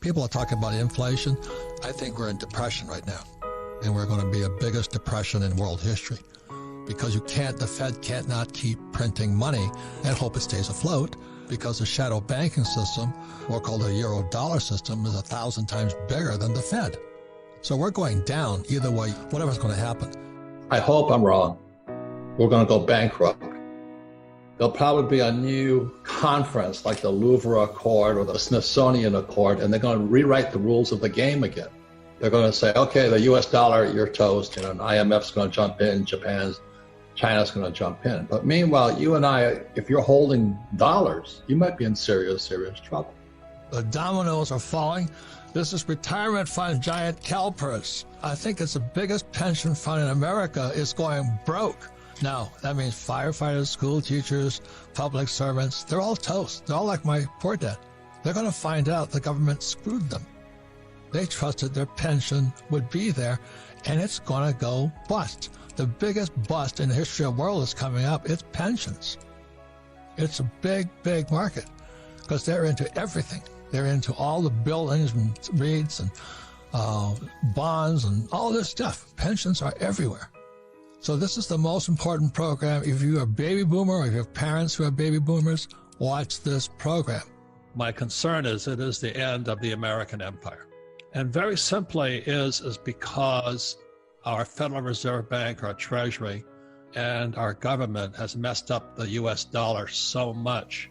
People are talking about inflation. I think we're in depression right now, and we're going to be the biggest depression in world history because the Fed can't not keep printing money and hope it stays afloat because the shadow banking system, or called the euro dollar system, is 1,000 times bigger than the Fed. So we're going down either way, whatever's going to happen. I hope I'm wrong. We're going to go bankrupt. There'll probably be a new conference like the Louvre Accord or the Smithsonian Accord, and they're going to rewrite the rules of the game again. They're going to say, okay, the US dollar, you're toast, and IMF's going to jump in, China's going to jump in. But meanwhile, you and I, if you're holding dollars, you might be in serious, serious trouble. The dominoes are falling. This is retirement fund giant CalPERS. I think it's the biggest pension fund in America is going broke. Now, that means firefighters, school teachers, public servants, they're all toast. They're all like my poor dad. They're going to find out the government screwed them. They trusted their pension would be there, and it's going to go bust. The biggest bust in the history of the world is coming up. It's pensions. It's a big, big market because they're into everything. They're into all the buildings and REITs and bonds and all this stuff. Pensions are everywhere. So this is the most important program. If you're a baby boomer or if you have parents who are baby boomers, watch this program. My concern is it is the end of the American empire. And very simply is because our Federal Reserve Bank, our Treasury, and our government has messed up the US dollar so much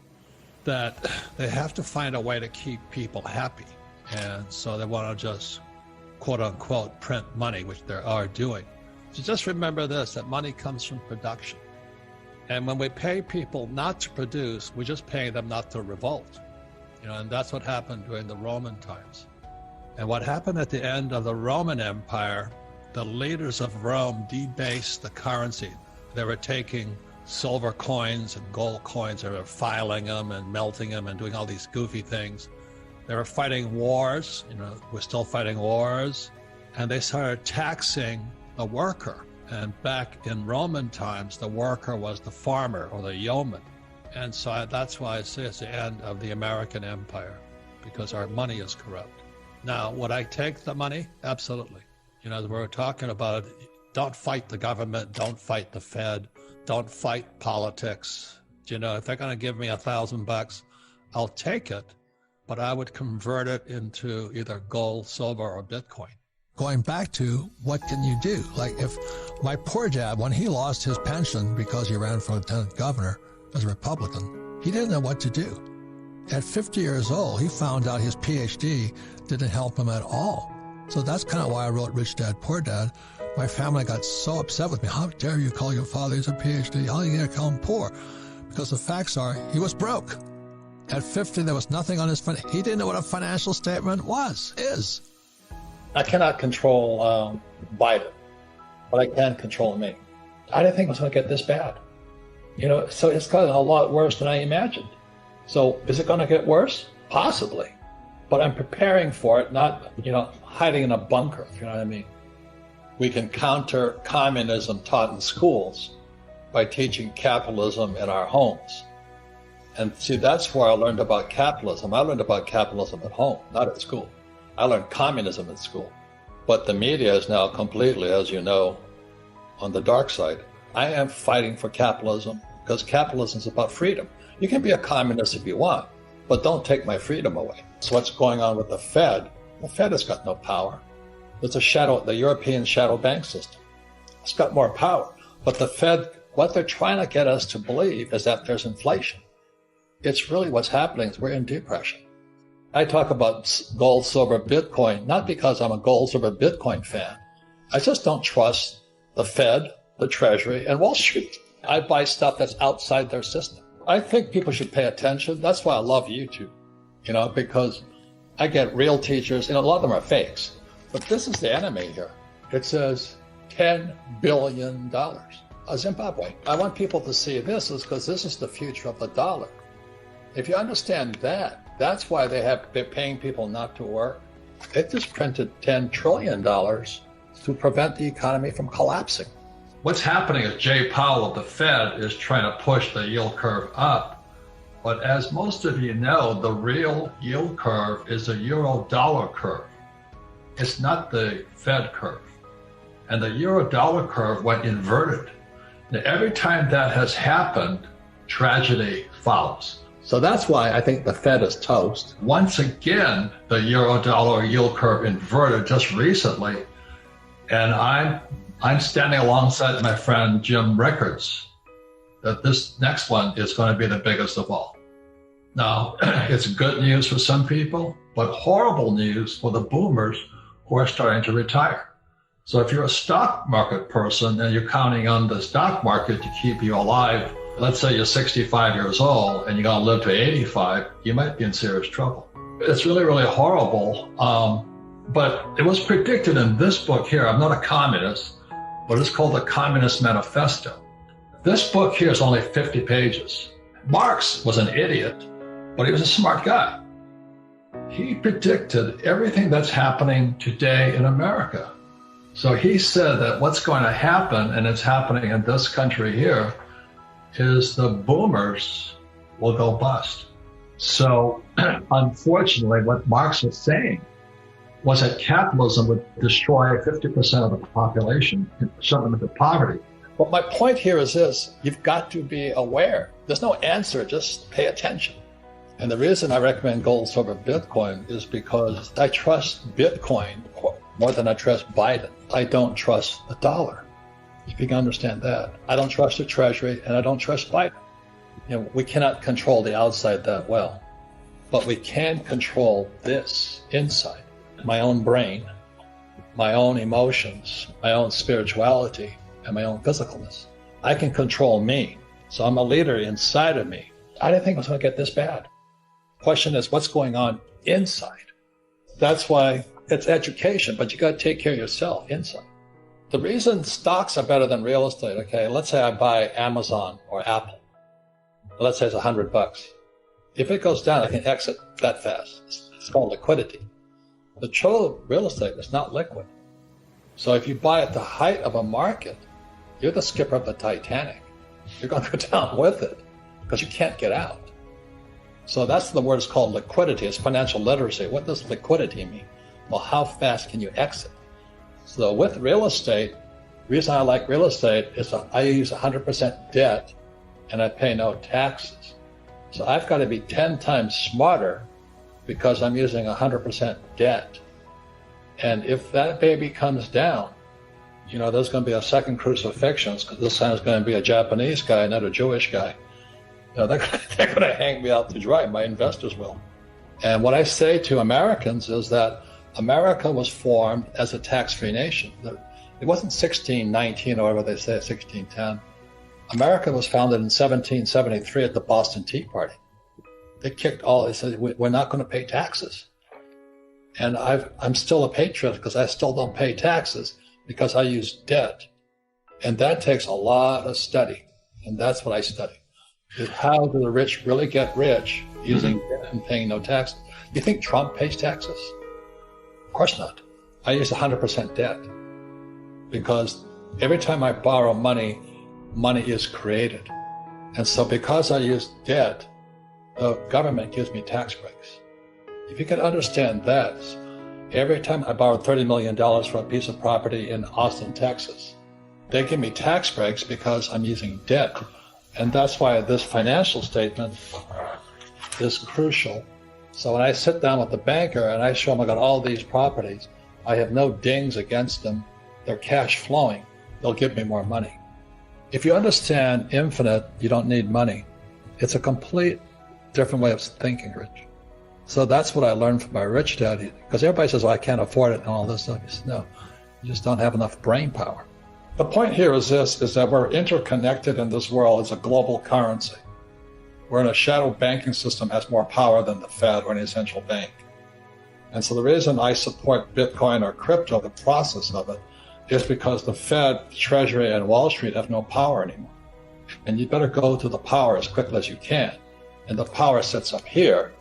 that they have to find a way to keep people happy. And so they want to just, quote unquote, print money, which they are doing. So just remember this, that money comes from production. And when we pay people not to produce, we're just paying them not to revolt. And that's what happened during the Roman times. And what happened at the end of the Roman Empire, the leaders of Rome debased the currency. They were taking silver coins and gold coins, they were filing them and melting them and doing all these goofy things. They were fighting wars, we're still fighting wars, and they started taxing the worker. And back in Roman times, the worker was the farmer or the yeoman. And so that's why I say it's the end of the American empire, because our money is corrupt. Now, would I take the money? Absolutely. As we're talking about it, don't fight the government, don't fight the Fed, don't fight politics. If they're going to give me $1,000, I'll take it, but I would convert it into either gold, silver, or Bitcoin. Going back to what can you do? Like if my poor dad, when he lost his pension because he ran for lieutenant governor as a Republican, he didn't know what to do. At 50 years old, he found out his PhD didn't help him at all. So that's kind of why I wrote Rich Dad, Poor Dad. My family got so upset with me. How dare you call your father, he's a PhD? How are you going to call him poor? Because the facts are, he was broke. At 50, there was nothing on his he didn't know what a financial statement is. I cannot control Biden, but I can control me. I didn't think it was going to get this bad. So it's gotten a lot worse than I imagined. So is it going to get worse? Possibly. But I'm preparing for it, not, hiding in a bunker, if you know what I mean. We can counter communism taught in schools by teaching capitalism in our homes. And see, that's where I learned about capitalism. I learned about capitalism at home, not at school. I learned communism at school. But the media is now completely, as you know, on the dark side. I am fighting for capitalism because capitalism is about freedom. You can be a communist if you want, but don't take my freedom away. So what's going on with the Fed? The Fed has got no power. It's the European shadow bank system. It's got more power. But the Fed, what they're trying to get us to believe is that there's inflation. It's really what's happening is we're in depression. I talk about gold, silver, Bitcoin, not because I'm a gold, silver, Bitcoin fan. I just don't trust the Fed, the Treasury, and Wall Street. I buy stuff that's outside their system. I think people should pay attention. That's why I love YouTube, because I get real teachers, a lot of them are fakes. But this is the enemy here. It says $10 billion. Zimbabwe. I want people to see this because this is the future of the dollar. If you understand that, that's why they're paying people not to work. They just printed $10 trillion to prevent the economy from collapsing. What's happening is Jay Powell of the Fed is trying to push the yield curve up But as most of you know, the real yield curve is a euro dollar curve. It's not the Fed curve. And the euro dollar curve went inverted. Now, every time that has happened, tragedy follows. So that's why I think the Fed is toast. Once again, the euro dollar yield curve inverted just recently. And I'm standing alongside my friend Jim Rickards that this next one is going to be the biggest of all. Now, it's good news for some people, but horrible news for the boomers who are starting to retire. So if you're a stock market person and you're counting on the stock market to keep you alive, let's say you're 65 years old and you're going to live to 85, you might be in serious trouble. It's really, really horrible. But it was predicted in this book here. I'm not a communist, but it's called the Communist Manifesto. This book here is only 50 pages. Marx was an idiot, but he was a smart guy. He predicted everything that's happening today in America. So he said that what's going to happen, and it's happening in this country here, is the boomers will go bust. So unfortunately, what Marx was saying was that capitalism would destroy 50% of the population and shove them into poverty. But my point here is this: you've got to be aware. There's no answer, just pay attention. And the reason I recommend gold, silver, Bitcoin is because I trust Bitcoin more than I trust Biden. I don't trust the dollar, if you can understand that. I don't trust the Treasury, and I don't trust Biden. You know, we cannot control the outside that well, but we can control this inside. My own brain, my own emotions, my own spirituality, and my own physicalness. I can control me. So I'm a leader inside of me. I didn't think it was going to get this bad. Question is, what's going on inside? That's why it's education, but you got to take care of yourself inside. The reason stocks are better than real estate, okay, let's say I buy Amazon or Apple. Let's say it's $100. If it goes down, I can exit that fast. It's called liquidity. The true real estate is not liquid. So if you buy at the height of a market, you're the skipper of the Titanic. You're going to go down with it because you can't get out. So that's the word is called liquidity. It's financial literacy. What does liquidity mean? Well, how fast can you exit? So with real estate, the reason I like real estate is I use 100% debt and I pay no taxes. So I've got to be 10 times smarter because I'm using 100% debt. And if that baby comes down, you know, there's going to be a second crucifixion, because this time it's going to be a Japanese guy, not a Jewish guy. You know, they're going to hang me out to dry. My investors will. And what I say to Americans is that America was formed as a tax-free nation. It wasn't 1619 or whatever they say, 1610. America was founded in 1773 at the Boston Tea Party. They said, we're not going to pay taxes. And I'm still a patriot because I still don't pay taxes because I use debt. And that takes a lot of study. And that's what I study. Is how do the rich really get rich using debt and paying no taxes? You think Trump pays taxes? Of course not. I use 100% debt because every time I borrow money, money is created. And so because I use debt, the government gives me tax breaks. If you can understand that, every time I borrowed $30 million for a piece of property in Austin, Texas, they give me tax breaks because I'm using debt. And that's why this financial statement is crucial. So when I sit down with the banker and I show him I got all these properties, I have no dings against them. They're cash flowing. They'll give me more money. If you understand infinite, you don't need money. It's a complete different way of thinking, Rich. So that's what I learned from my rich dad. Because everybody says, well, I can't afford it and all this stuff. He says, no, you just don't have enough brain power. The point here is this, is that we're interconnected in this world as a global currency. We're in a shadow banking system has more power than the Fed or any central bank. And so the reason I support Bitcoin or crypto, the process of it, is because the Fed, Treasury, and Wall Street have no power anymore. And you better go to the power as quickly as you can. And the power sits up here,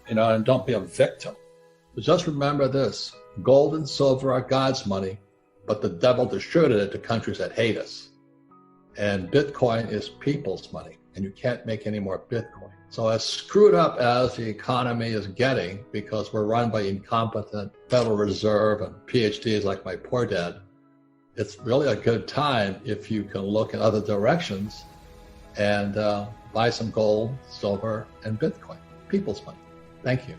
you know, and don't be a victim. But just remember this, gold and silver are God's money, but the devil distributed it to countries that hate us. And Bitcoin is people's money. and you can't make any more Bitcoin. So as screwed up as the economy is getting, because we're run by incompetent Federal Reserve and PhDs like my poor dad, it's really a good time if you can look in other directions and buy some gold, silver, and Bitcoin, people's money. Thank you.